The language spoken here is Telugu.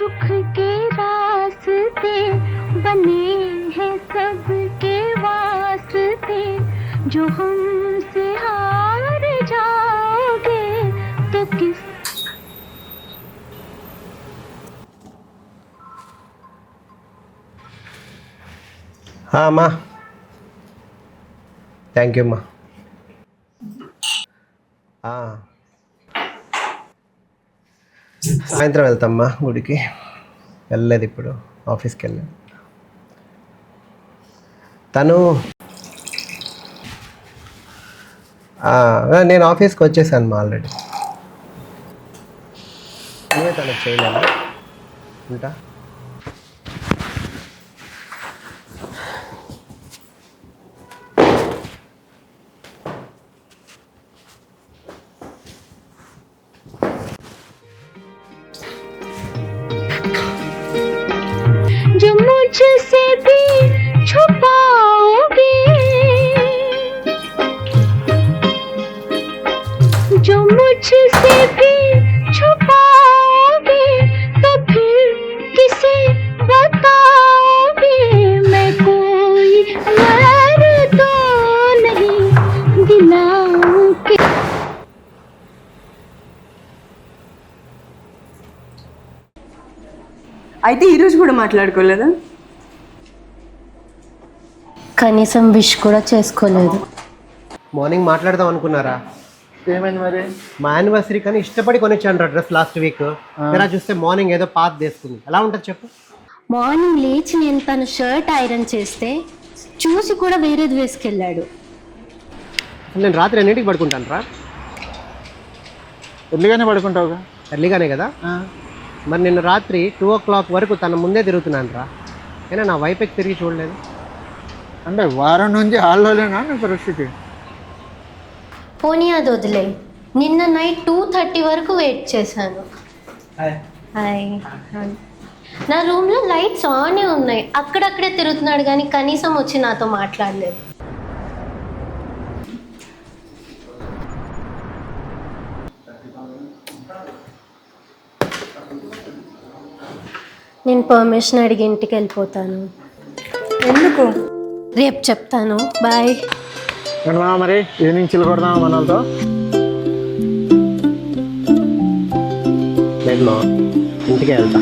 सुख के रास्ते बने हैं सबके वास्ते जो हमसे हार जाओगे तो किस हाँ अम्मा థ్యాంక్ యూ అమ్మా సాయంత్రం వెళ్తామ్మా గుడికి వెళ్ళలేదు ఇప్పుడు ఆఫీస్కి వెళ్ళాను తను నేను ఆఫీస్కి వచ్చేసాను మా ఆల్రెడీ నువ్వే తనకు చేయలేదా ఉంటా जो मुझसे भी छुपाओगे जो मुझसे भी छुपाओगे तो फिर किसे बताओगे मैं कोई यार तो नहीं दिलाऊं के అయితే ఈరోజు కూడా మాట్లాడుకోలేదా? కనీసం విష్ కూడా చేసుకోలేదు. మార్నింగ్ మాట్లాడదాం అనుకున్నారా? ఏమైంది మరి? మా యానివర్సరీ కానీ ఇష్టపడి కొనిచ్చాను డ్రెస్ లాస్ట్ వీక్. ఇలా చూస్తే మార్నింగ్ ఏదో పాత్ తీసుకుంది. ఎలా ఉంటుంది చెప్పు? మార్నింగ్ లేచి నేను తన షర్ట్ ఐరన్ చేస్తే చూసి కూడా వేరేది వేసుకెళ్ళాడు. నేను రాత్రి ఎన్నింటికి పడుకుంటాను రా? ఎర్లీగానే పడుకుంటావుగా? ఎర్లీగానే కదా. మరి నిన్న రాత్రి 2 o'clock వరకు తన ముందే తిరుగుతున్నాను రా. అయినా నా వైపుకి తిరిగి చూడలేదు. అంటే వారం నుంచి హాల్లోనేనా నా పరిస్థితి? పోనీ అది వదిలే. నిన్న నైట్ 2:30 వరకు వెయిట్ చేశాను. హాయ్. నా రూమ్లో లైట్స్ ఆనే ఉన్నాయి. అక్కడక్కడే తిరుగుతున్నాడు కానీ కనీసం వచ్చి నాతో మాట్లాడలేదు. నేను పర్మిషన్ అడిగి ఇంటికి వెళ్ళిపోతాను. ఎందుకు? రేపు చెప్తాను. బాయ్. మరి ఈవినింగ్ చిల్లకొడదాం మనతో. లేదు మా ఇంటికి వెళ్తా.